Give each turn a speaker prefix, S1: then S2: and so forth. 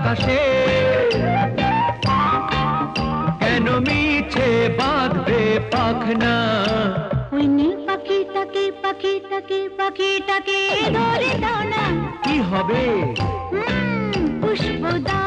S1: আকাশে কেন মিছে বাঁধবে পাখনা
S2: ওই নীল পাখিটাকে ধরে দাও না
S1: কি হবে
S2: পুষ্পদা